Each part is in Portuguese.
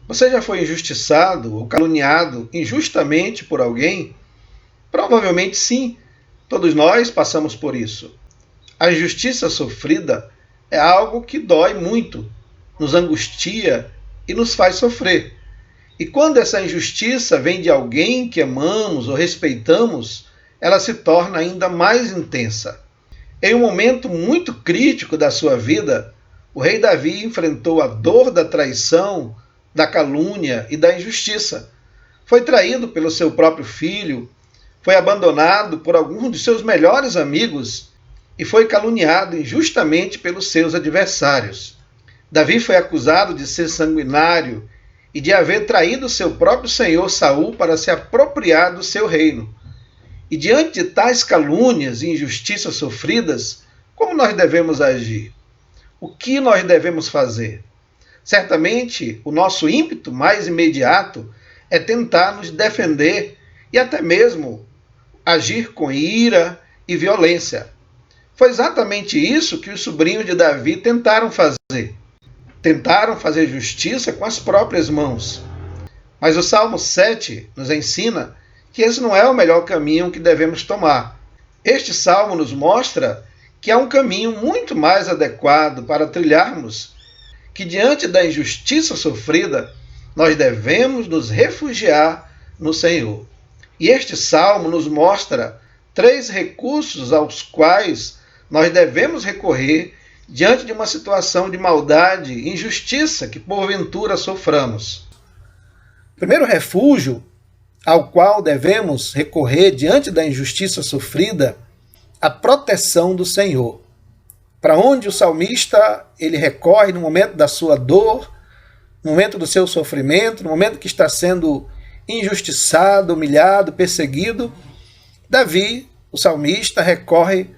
Você já foi injustiçado ou caluniado injustamente por alguém? Provavelmente sim. Todos nós passamos por isso. A injustiça sofrida é algo que dói muito, nos angustia e nos faz sofrer. E quando essa injustiça vem de alguém que amamos ou respeitamos, ela se torna ainda mais intensa. Em um momento muito crítico da sua vida, o rei Davi enfrentou a dor da traição, da calúnia e da injustiça. Foi traído pelo seu próprio filho, foi abandonado por alguns de seus melhores amigos e foi caluniado injustamente pelos seus adversários. Davi foi acusado de ser sanguinário e de haver traído seu próprio senhor Saul para se apropriar do seu reino. E diante de tais calúnias e injustiças sofridas, como nós devemos agir? O que nós devemos fazer? Certamente, o nosso ímpeto mais imediato é tentar nos defender e até mesmo agir com ira e violência. Foi exatamente isso que os sobrinhos de Davi tentaram fazer. Tentaram fazer justiça com as próprias mãos. Mas o Salmo 7 nos ensina que esse não é o melhor caminho que devemos tomar. Este salmo nos mostra que há um caminho muito mais adequado para trilharmos, que diante da injustiça sofrida, nós devemos nos refugiar no Senhor. E este salmo nos mostra 3 recursos aos quais nós devemos recorrer diante de uma situação de maldade e injustiça que porventura soframos. O primeiro refúgio ao qual devemos recorrer diante da injustiça sofrida, a proteção do Senhor. Para onde o salmista ele recorre no momento da sua dor, no momento do seu sofrimento, no momento que está sendo injustiçado, humilhado, perseguido, Davi, o salmista, recorre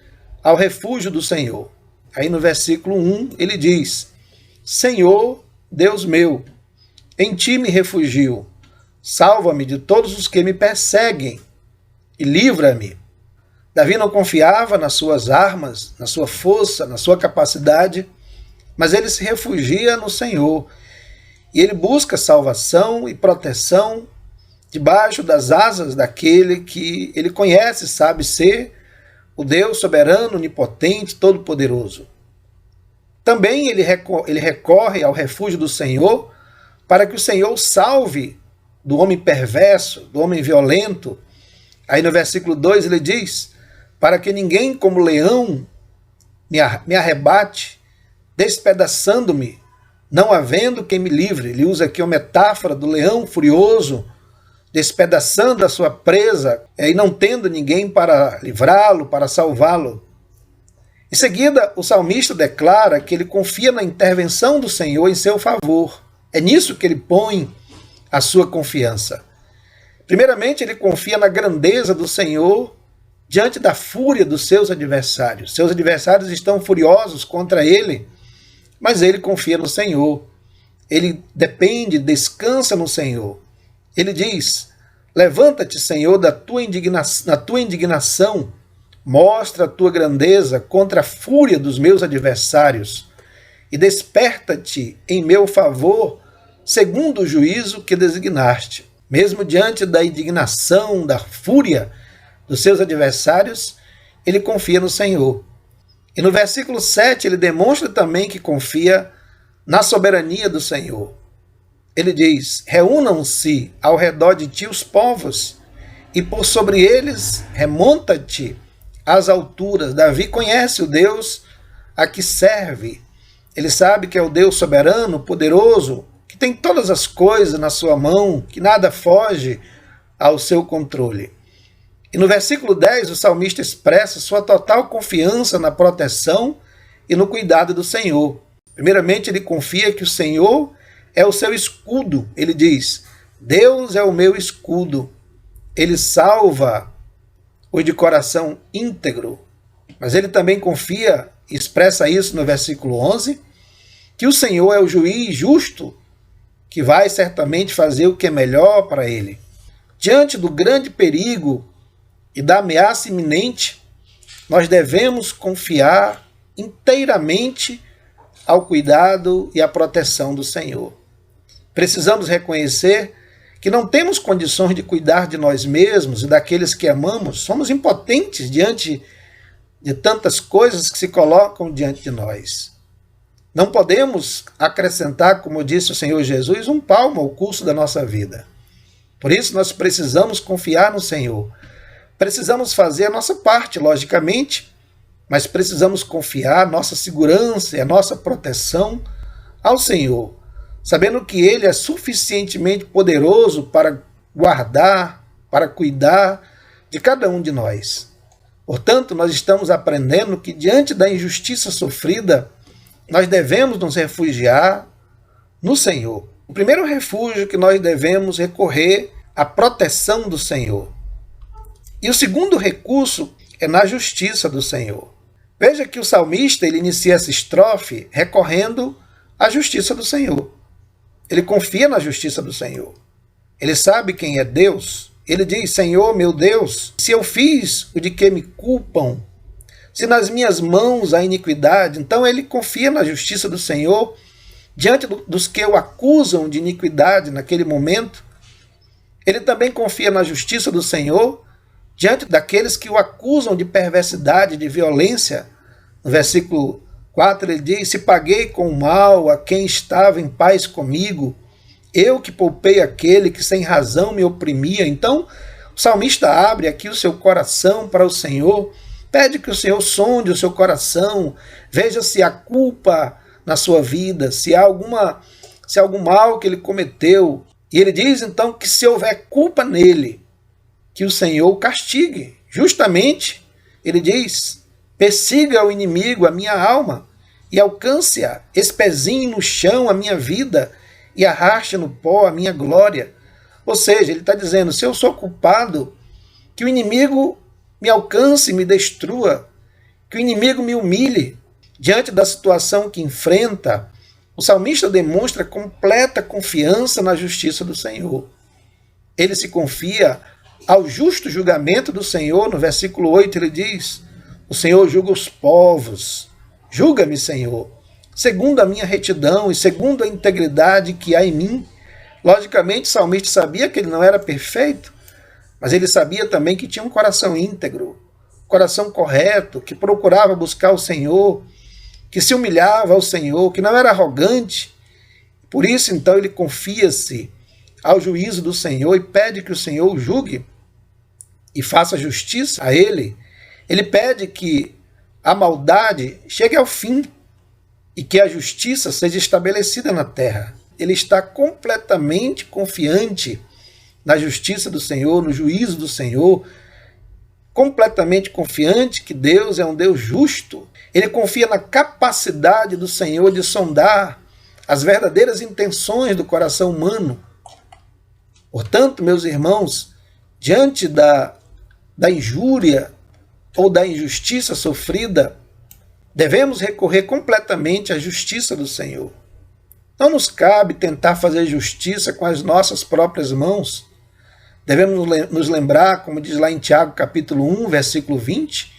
ao refúgio do Senhor. Aí no versículo 1 ele diz: Senhor, Deus meu, em ti me refugio. Salva-me de todos os que me perseguem e livra-me. Davi não confiava nas suas armas, na sua força, na sua capacidade, mas ele se refugia no Senhor. E ele busca salvação e proteção debaixo das asas daquele que ele conhece, sabe ser o Deus soberano, onipotente, todo-poderoso. Também ele recorre ao refúgio do Senhor para que o Senhor salve do homem perverso, do homem violento. Aí no versículo 2 ele diz: para que ninguém como leão me arrebate, despedaçando-me, não havendo quem me livre. Ele usa aqui uma metáfora do leão furioso, despedaçando a sua presa e não tendo ninguém para livrá-lo, para salvá-lo. Em seguida, o salmista declara que ele confia na intervenção do Senhor em seu favor. É nisso que ele põe a sua confiança. Primeiramente, ele confia na grandeza do Senhor diante da fúria dos seus adversários. Seus adversários estão furiosos contra ele, mas ele confia no Senhor. Ele depende, descansa no Senhor. Ele diz: levanta-te, Senhor, na tua indignação, mostra a tua grandeza contra a fúria dos meus adversários e desperta-te em meu favor, segundo o juízo que designaste. Mesmo diante da indignação, da fúria dos seus adversários, ele confia no Senhor. E no versículo 7 ele demonstra também que confia na soberania do Senhor. Ele diz: reúnam-se ao redor de ti os povos, e por sobre eles remonta-te às alturas. Davi conhece o Deus a que serve. Ele sabe que é o Deus soberano, poderoso, que tem todas as coisas na sua mão, que nada foge ao seu controle. E no versículo 10, o salmista expressa sua total confiança na proteção e no cuidado do Senhor. Primeiramente, ele confia que o Senhor é o seu escudo. Ele diz: Deus é o meu escudo. Ele salva os de coração íntegro. Mas ele também confia, e expressa isso no versículo 11, que o Senhor é o juiz justo, que vai certamente fazer o que é melhor para ele. Diante do grande perigo e da ameaça iminente, nós devemos confiar inteiramente ao cuidado e à proteção do Senhor. Precisamos reconhecer que não temos condições de cuidar de nós mesmos e daqueles que amamos. Somos impotentes diante de tantas coisas que se colocam diante de nós. Não podemos acrescentar, como disse o Senhor Jesus, um palmo ao curso da nossa vida. Por isso nós precisamos confiar no Senhor. Precisamos fazer a nossa parte, logicamente, mas precisamos confiar a nossa segurança e a nossa proteção ao Senhor, sabendo que Ele é suficientemente poderoso para guardar, para cuidar de cada um de nós. Portanto, nós estamos aprendendo que diante da injustiça sofrida, nós devemos nos refugiar no Senhor. O primeiro refúgio que nós devemos recorrer à proteção do Senhor. E o segundo recurso é na justiça do Senhor. Veja que o salmista ele inicia essa estrofe recorrendo à justiça do Senhor. Ele confia na justiça do Senhor. Ele sabe quem é Deus. Ele diz: Senhor, meu Deus, se eu fiz o de que me culpam, se nas minhas mãos há iniquidade, então ele confia na justiça do Senhor diante dos que o acusam de iniquidade naquele momento. Ele também confia na justiça do Senhor diante daqueles que o acusam de perversidade, de violência. No versículo 4 ele diz: se paguei com o mal a quem estava em paz comigo, eu que poupei aquele que sem razão me oprimia. Então o salmista abre aqui o seu coração para o Senhor, pede que o Senhor sonde o seu coração, veja se há culpa na sua vida, se há algum mal que ele cometeu. E ele diz então que se houver culpa nele, que o Senhor o castigue. Justamente, ele diz: persiga o inimigo a minha alma e alcance-a, espezinhe no chão a minha vida e arraste no pó a minha glória. Ou seja, ele está dizendo: se eu sou culpado, que o inimigo me alcance e me destrua, que o inimigo me humilhe. Diante da situação que enfrenta, o salmista demonstra completa confiança na justiça do Senhor. Ele se confia ao justo julgamento do Senhor. No versículo 8 ele diz: o Senhor julga os povos. Julga-me, Senhor, segundo a minha retidão e segundo a integridade que há em mim. Logicamente, o salmista sabia que ele não era perfeito, mas ele sabia também que tinha um coração íntegro, coração correto, que procurava buscar o Senhor, que se humilhava ao Senhor, que não era arrogante. Por isso, então, ele confia-se ao juízo do Senhor e pede que o Senhor o julgue e faça justiça a ele. Ele pede que a maldade chegue ao fim e que a justiça seja estabelecida na terra. Ele está completamente confiante na justiça do Senhor, no juízo do Senhor, completamente confiante que Deus é um Deus justo. Ele confia na capacidade do Senhor de sondar as verdadeiras intenções do coração humano. Portanto, meus irmãos, diante da injúria ou da injustiça sofrida, devemos recorrer completamente à justiça do Senhor. Não nos cabe tentar fazer justiça com as nossas próprias mãos. Devemos nos lembrar, como diz lá em Tiago capítulo 1, versículo 20,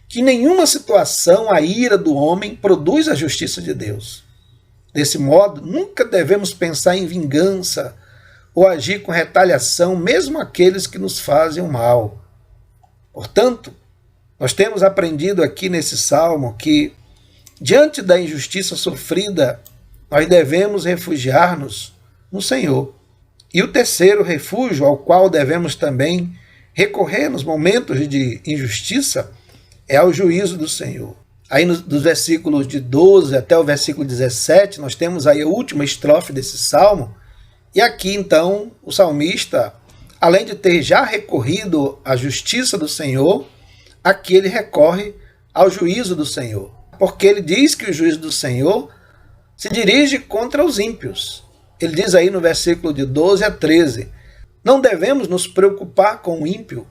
que em nenhuma situação a ira do homem produz a justiça de Deus. Desse modo, nunca devemos pensar em vingança ou agir com retaliação, mesmo aqueles que nos fazem o mal. Portanto, nós temos aprendido aqui nesse salmo que, diante da injustiça sofrida, nós devemos refugiar-nos no Senhor. E o terceiro refúgio ao qual devemos também recorrer nos momentos de injustiça é ao juízo do Senhor. Aí dos versículos de 12 até o versículo 17, nós temos aí a última estrofe desse salmo. E aqui então o salmista, além de ter já recorrido à justiça do Senhor, aqui ele recorre ao juízo do Senhor. Porque ele diz que o juízo do Senhor se dirige contra os ímpios. Ele diz aí no versículo de 12 a 13, não devemos nos preocupar com o ímpio,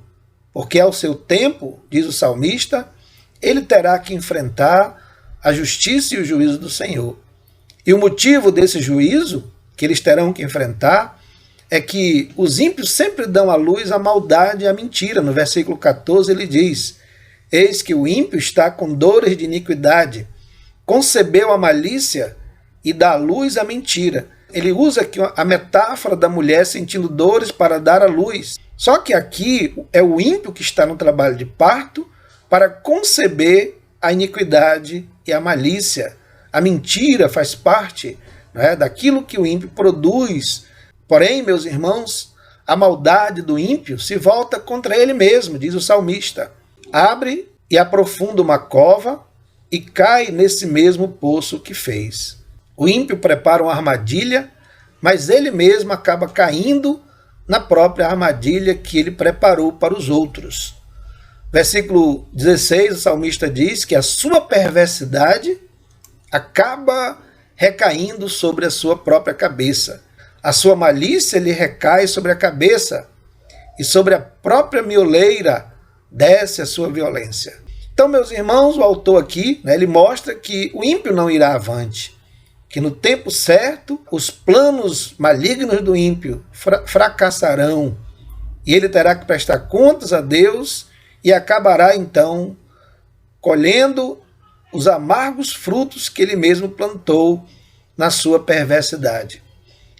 porque ao seu tempo, diz o salmista, ele terá que enfrentar a justiça e o juízo do Senhor. E o motivo desse juízo que eles terão que enfrentar é que os ímpios sempre dão à luz a maldade e a mentira. No versículo 14 ele diz: eis que o ímpio está com dores de iniquidade, concebeu a malícia e dá à luz a mentira. Ele usa aqui a metáfora da mulher sentindo dores para dar à luz. Só que aqui é o ímpio que está no trabalho de parto para conceber a iniquidade e a malícia. A mentira faz parte, né, daquilo que o ímpio produz. Porém, meus irmãos, a maldade do ímpio se volta contra ele mesmo, diz o salmista. Abre e aprofunda uma cova e cai nesse mesmo poço que fez. O ímpio prepara uma armadilha, mas ele mesmo acaba caindo na própria armadilha que ele preparou para os outros. Versículo 16, o salmista diz que a sua perversidade acaba recaindo sobre a sua própria cabeça. A sua malícia lhe recai sobre a cabeça e sobre a própria mioleira desce a sua violência. Então, meus irmãos, o autor aqui, ele mostra que o ímpio não irá avante, que no tempo certo os planos malignos do ímpio fracassarão e ele terá que prestar contas a Deus e acabará então colhendo os amargos frutos que ele mesmo plantou na sua perversidade.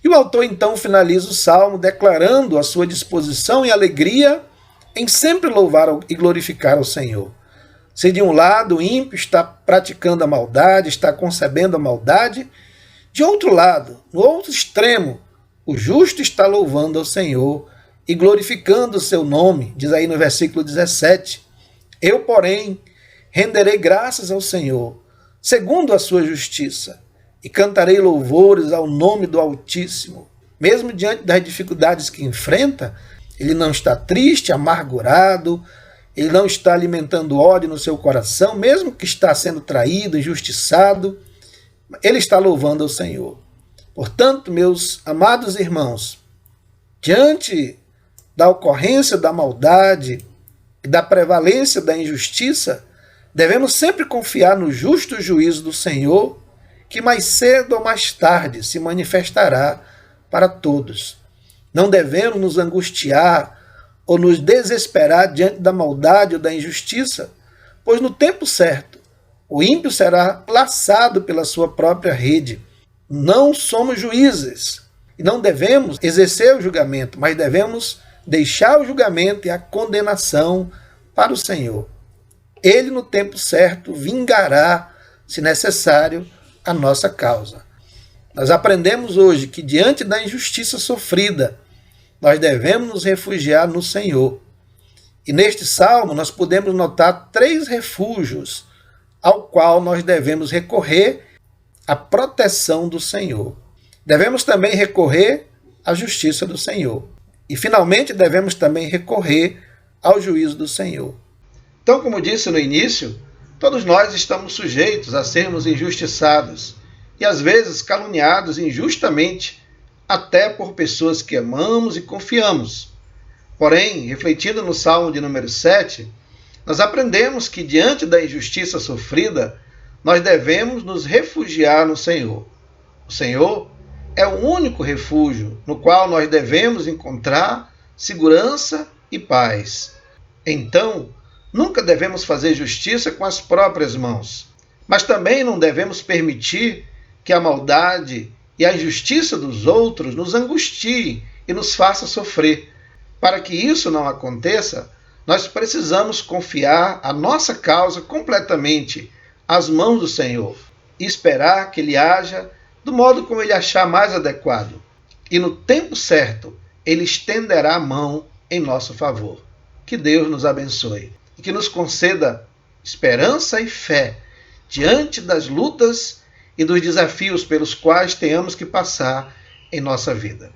E o autor então finaliza o salmo declarando a sua disposição e alegria em sempre louvar e glorificar ao Senhor. Se de um lado o ímpio está praticando a maldade, está concebendo a maldade, de outro lado, no outro extremo, o justo está louvando ao Senhor e glorificando o seu nome, diz aí no versículo 17. Eu, porém, renderei graças ao Senhor, segundo a sua justiça, e cantarei louvores ao nome do Altíssimo. Mesmo diante das dificuldades que enfrenta, ele não está triste, amargurado, ele não está alimentando ódio no seu coração, mesmo que está sendo traído, injustiçado, ele está louvando ao Senhor. Portanto, meus amados irmãos, diante da ocorrência da maldade e da prevalência da injustiça, devemos sempre confiar no justo juízo do Senhor, que mais cedo ou mais tarde se manifestará para todos. Não devemos nos angustiar ou nos desesperar diante da maldade ou da injustiça, pois no tempo certo o ímpio será laçado pela sua própria rede. Não somos juízes e não devemos exercer o julgamento, mas devemos deixar o julgamento e a condenação para o Senhor. Ele, no tempo certo, vingará, se necessário, a nossa causa. Nós aprendemos hoje que, diante da injustiça sofrida, nós devemos nos refugiar no Senhor. E neste salmo nós podemos notar 3 refúgios ao qual nós devemos recorrer à proteção do Senhor. Devemos também recorrer à justiça do Senhor. E, finalmente, devemos também recorrer ao juízo do Senhor. Então, como disse no início, todos nós estamos sujeitos a sermos injustiçados e, às vezes, caluniados injustamente, até por pessoas que amamos e confiamos. Porém, refletindo no Salmo de número 7, nós aprendemos que, diante da injustiça sofrida, nós devemos nos refugiar no Senhor. O Senhor é o único refúgio no qual nós devemos encontrar segurança e paz. Então, nunca devemos fazer justiça com as próprias mãos, mas também não devemos permitir que a maldade e a injustiça dos outros nos angustiem e nos faça sofrer. Para que isso não aconteça, nós precisamos confiar a nossa causa completamente às mãos do Senhor e esperar que Ele haja do modo como Ele achar mais adequado. E no tempo certo, Ele estenderá a mão em nosso favor. Que Deus nos abençoe e que nos conceda esperança e fé diante das lutas e dos desafios pelos quais tenhamos que passar em nossa vida.